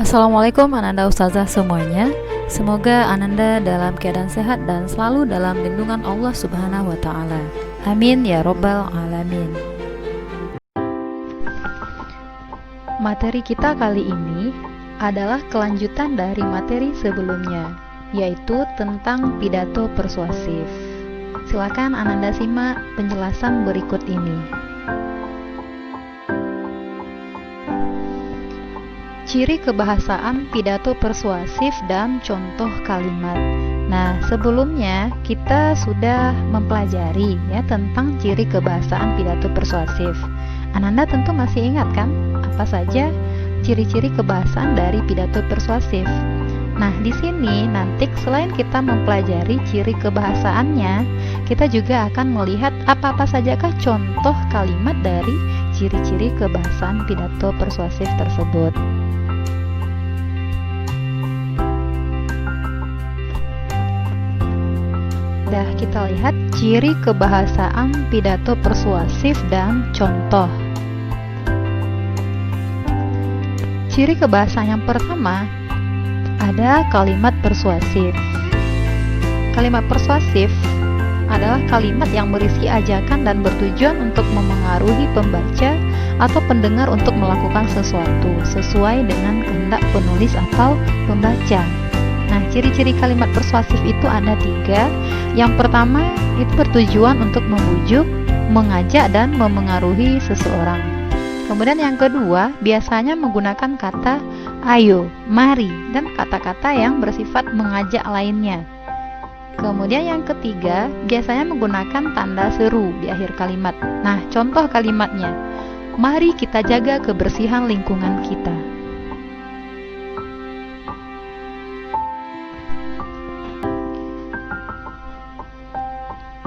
Assalamualaikum Ananda Ustazah semuanya. Semoga Ananda dalam keadaan sehat dan selalu dalam lindungan Allah Subhanahu wa Ta'ala. Amin ya Rabbal Alamin. Materi kita kali ini adalah kelanjutan dari materi sebelumnya, yaitu tentang pidato persuasif. Silakan Ananda simak penjelasan berikut ini. Ciri kebahasaan pidato persuasif dan contoh kalimat. Nah, sebelumnya kita sudah mempelajari tentang ciri kebahasaan pidato persuasif. Ananda tentu masih ingat kan apa saja ciri-ciri kebahasaan dari pidato persuasif. Nah, di sini nanti selain kita mempelajari ciri kebahasaannya, kita juga akan melihat apa-apa sajakah contoh kalimat dari ciri-ciri kebahasaan pidato persuasif tersebut. Kita lihat ciri kebahasaan pidato persuasif dan contoh. Ciri kebahasaan yang pertama ada kalimat persuasif. Kalimat persuasif adalah kalimat yang berisi ajakan dan bertujuan untuk memengaruhi pembaca atau pendengar untuk melakukan sesuatu sesuai dengan kehendak penulis atau pembaca. Nah, ciri-ciri kalimat persuasif itu ada 3. Yang pertama, itu bertujuan untuk membujuk, mengajak, dan memengaruhi seseorang. Kemudian yang kedua, biasanya menggunakan kata ayo, mari, dan kata-kata yang bersifat mengajak lainnya. Kemudian yang ketiga, biasanya menggunakan tanda seru di akhir kalimat. Nah, contoh kalimatnya, mari kita jaga kebersihan lingkungan kita.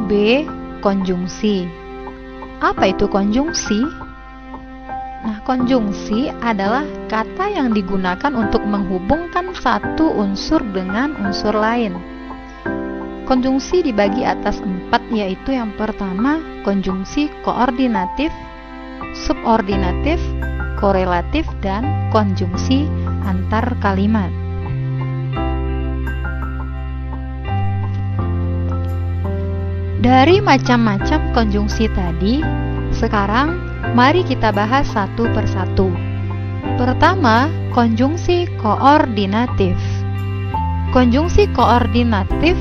B. Konjungsi. Apa itu konjungsi? Nah, konjungsi adalah kata yang digunakan untuk menghubungkan satu unsur dengan unsur lain. Konjungsi dibagi atas 4, yaitu yang pertama konjungsi koordinatif, subordinatif, korelatif, dan konjungsi antar kalimat. Dari macam-macam konjungsi tadi, sekarang mari kita bahas satu persatu. Pertama, konjungsi koordinatif. Konjungsi koordinatif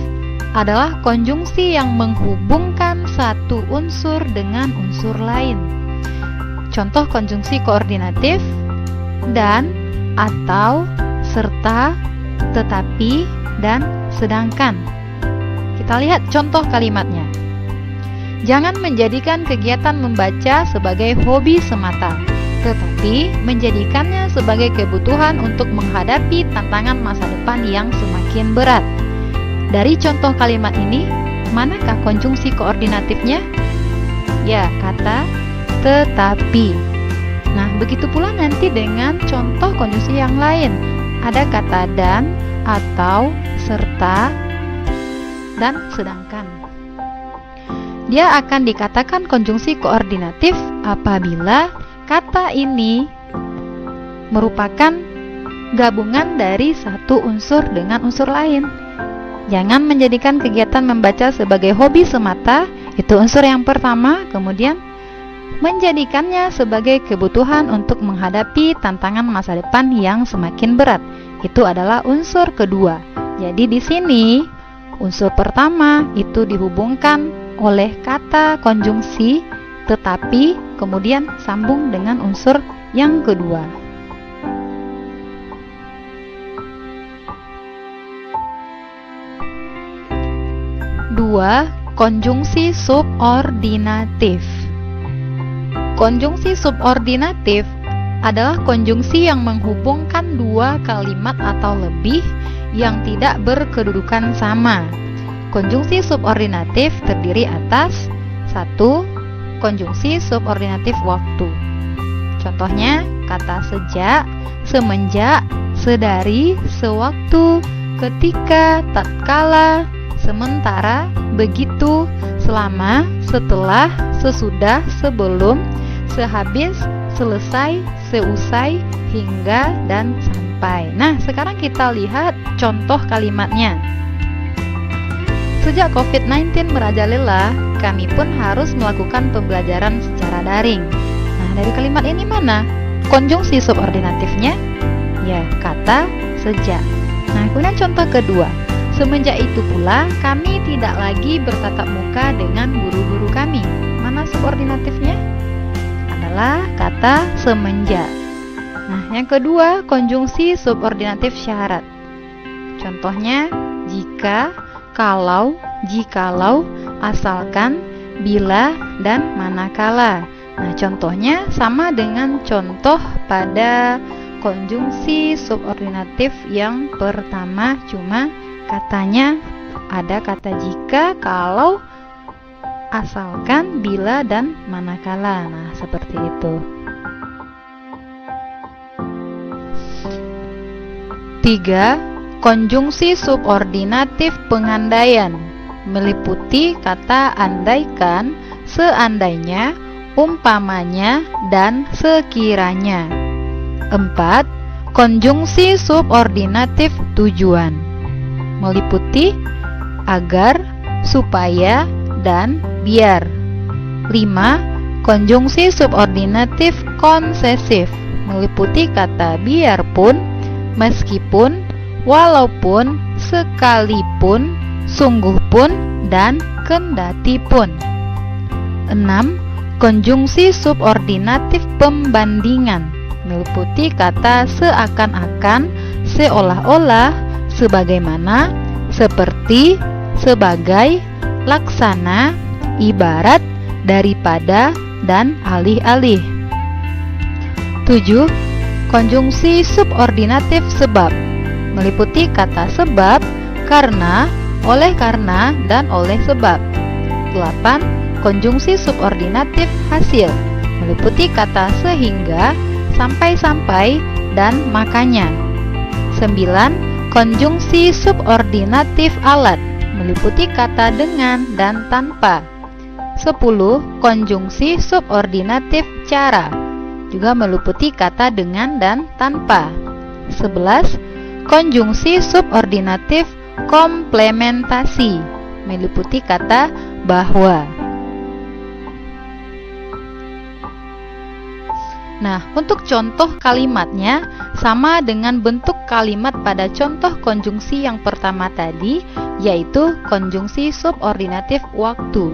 adalah konjungsi yang menghubungkan satu unsur dengan unsur lain. Contoh konjungsi koordinatif: dan, atau, serta, tetapi, dan sedangkan. Kita lihat contoh kalimatnya. Jangan menjadikan kegiatan membaca sebagai hobi semata, tetapi menjadikannya sebagai kebutuhan untuk menghadapi tantangan masa depan yang semakin berat. Dari contoh kalimat ini, manakah konjungsi koordinatifnya? Ya, kata tetapi. Nah, begitu pula nanti dengan contoh konjungsi yang lain. Ada kata dan, atau, serta, dan sedangkan. Dia akan dikatakan konjungsi koordinatif apabila kata ini merupakan gabungan dari satu unsur dengan unsur lain. Jangan menjadikan kegiatan membaca sebagai hobi semata, itu unsur yang pertama. Kemudian menjadikannya sebagai kebutuhan untuk menghadapi tantangan masa depan yang semakin berat, itu adalah unsur kedua. Jadi di sini unsur pertama itu dihubungkan oleh kata konjungsi tetapi, kemudian sambung dengan unsur yang kedua. Dua, konjungsi subordinatif. Konjungsi subordinatif adalah konjungsi yang menghubungkan dua kalimat atau lebih yang tidak berkedudukan sama. Konjungsi subordinatif terdiri atas 1. Konjungsi subordinatif waktu. Contohnya kata sejak, semenjak, sedari, sewaktu, ketika, tatkala, sementara, begitu, selama, setelah, sesudah, sebelum, sehabis, selesai, seusai, hingga, dan sampai. sampai. Nah, sekarang kita lihat contoh kalimatnya. Sejak COVID-19 merajalela, kami pun harus melakukan pembelajaran secara daring. Nah, dari kalimat ini mana konjungsi subordinatifnya? Ya, kata sejak. Nah, kemudian contoh kedua. Semenjak itu pula, kami tidak lagi bertatap muka dengan guru-guru kami. Mana subordinatifnya? Adalah kata semenjak. Nah, yang kedua, konjungsi subordinatif syarat. Contohnya, jika, kalau, jikalau, asalkan, bila, dan manakala. Nah, contohnya sama dengan contoh pada konjungsi subordinatif yang pertama, cuma katanya ada kata jika, kalau, asalkan, bila, dan manakala. Nah, seperti itu. 3. Konjungsi subordinatif pengandaian meliputi kata andaikan, seandainya, umpamanya, dan sekiranya. 4. Konjungsi subordinatif tujuan meliputi agar, supaya, dan biar. 5. Konjungsi subordinatif konsesif meliputi kata biarpun, meskipun, walaupun, sekalipun, sungguh pun, dan kendati pun. 6. Konjungsi subordinatif pembandingan meliputi kata seakan-akan, seolah-olah, sebagaimana, seperti, sebagai, laksana, ibarat, daripada, dan alih-alih. 7. Konjungsi subordinatif sebab meliputi kata sebab, karena, oleh karena, dan oleh sebab. 8. Konjungsi subordinatif hasil meliputi kata sehingga, sampai-sampai, dan makanya. 9. Konjungsi subordinatif alat meliputi kata dengan dan tanpa. 10. Konjungsi subordinatif cara juga meliputi kata dengan dan tanpa. 11. Konjungsi subordinatif komplementasi meliputi kata bahwa. Nah, untuk contoh kalimatnya sama dengan bentuk kalimat pada contoh konjungsi yang pertama tadi, yaitu konjungsi subordinatif waktu.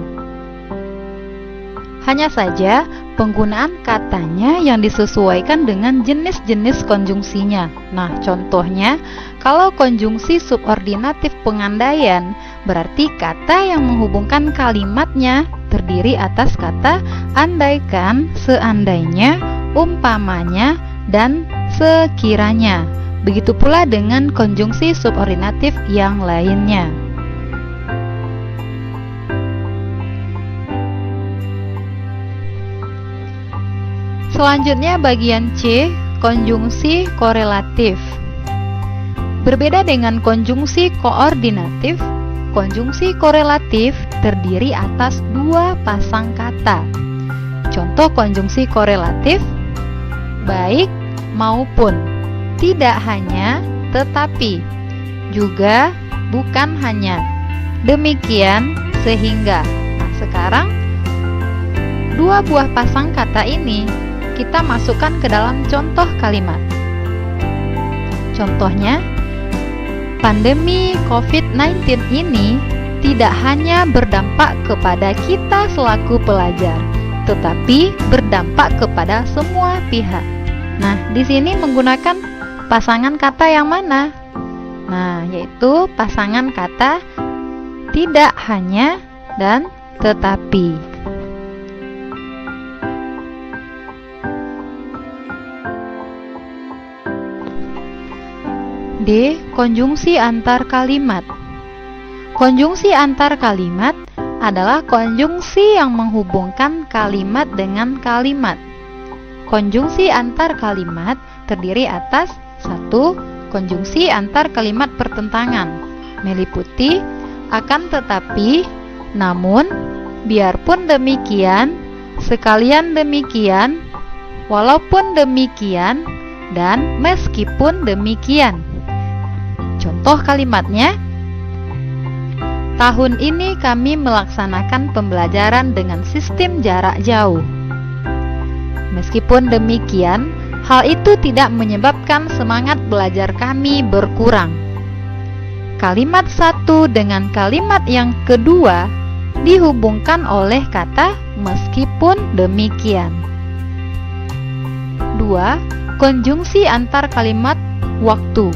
Hanya saja penggunaan katanya yang disesuaikan dengan jenis-jenis konjungsinya. Nah, contohnya, kalau konjungsi subordinatif pengandaian, berarti kata yang menghubungkan kalimatnya terdiri atas kata andaikan, seandainya, umpamanya, dan sekiranya. Begitu pula dengan konjungsi subordinatif yang lainnya. Selanjutnya bagian C, konjungsi korelatif. Berbeda dengan konjungsi koordinatif, konjungsi korelatif terdiri atas dua pasang kata. Contoh konjungsi korelatif, baik maupun, tidak hanya tetapi, juga bukan hanya, demikian sehingga. Nah, sekarang dua buah pasang kata ini kita masukkan ke dalam contoh kalimat. Contohnya, pandemi COVID-19 ini tidak hanya berdampak kepada kita selaku pelajar, tetapi berdampak kepada semua pihak. Nah, di sini menggunakan pasangan kata yang mana? Nah, yaitu pasangan kata tidak hanya dan tetapi. D. Konjungsi antar kalimat. Konjungsi antar kalimat adalah konjungsi yang menghubungkan kalimat dengan kalimat. Konjungsi antar kalimat terdiri atas 1. Konjungsi antar kalimat pertentangan meliputi akan tetapi, namun, biarpun demikian, sekalian demikian, walaupun demikian, dan meskipun demikian. Contoh kalimatnya, tahun ini kami melaksanakan pembelajaran dengan sistem jarak jauh. Meskipun demikian, hal itu tidak menyebabkan semangat belajar kami berkurang. Kalimat satu dengan kalimat yang kedua dihubungkan oleh kata meskipun demikian. 2. Konjungsi antar kalimat waktu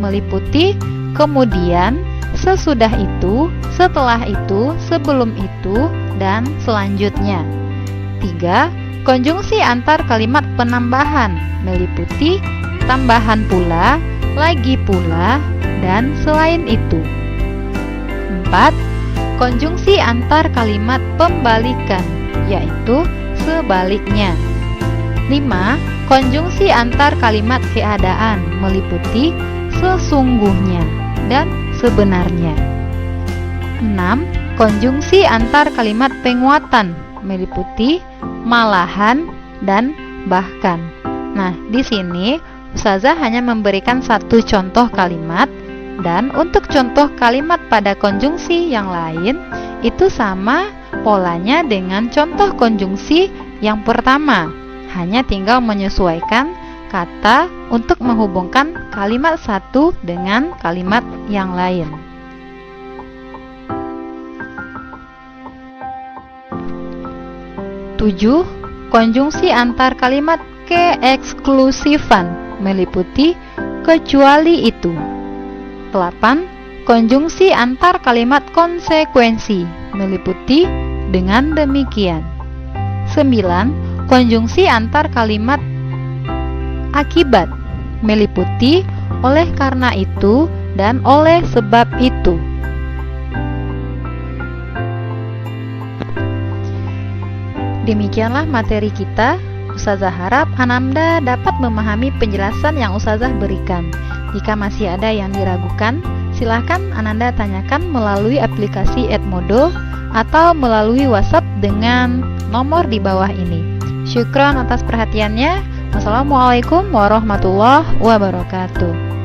meliputi kemudian, sesudah itu, setelah itu, sebelum itu, dan selanjutnya. 3. Konjungsi antar kalimat penambahan meliputi tambahan pula, lagi pula, dan selain itu. 4. Konjungsi antar kalimat pembalikan, yaitu sebaliknya. 5. Konjungsi antar kalimat keadaan meliputi sesungguhnya dan sebenarnya. 6. Konjungsi antar kalimat penguatan meliputi malahan dan bahkan. Nah, di sini Ustazah hanya memberikan satu contoh kalimat, dan untuk contoh kalimat pada konjungsi yang lain itu sama polanya dengan contoh konjungsi yang pertama, hanya tinggal menyesuaikan kata untuk menghubungkan kalimat satu dengan kalimat yang lain. 7. Konjungsi antar kalimat keeksklusifan meliputi kecuali itu. 8. Konjungsi antar kalimat konsekuensi meliputi dengan demikian. 9. Konjungsi antar kalimat akibat meliputi oleh karena itu dan oleh sebab itu. Demikianlah materi kita. Ustazah harap Ananda dapat memahami penjelasan yang Ustazah berikan. Jika masih ada yang diragukan, silahkan Ananda tanyakan melalui aplikasi Edmodo atau melalui WhatsApp dengan nomor di bawah ini. Syukron atas perhatiannya. Wassalamualaikum warahmatullahi wabarakatuh.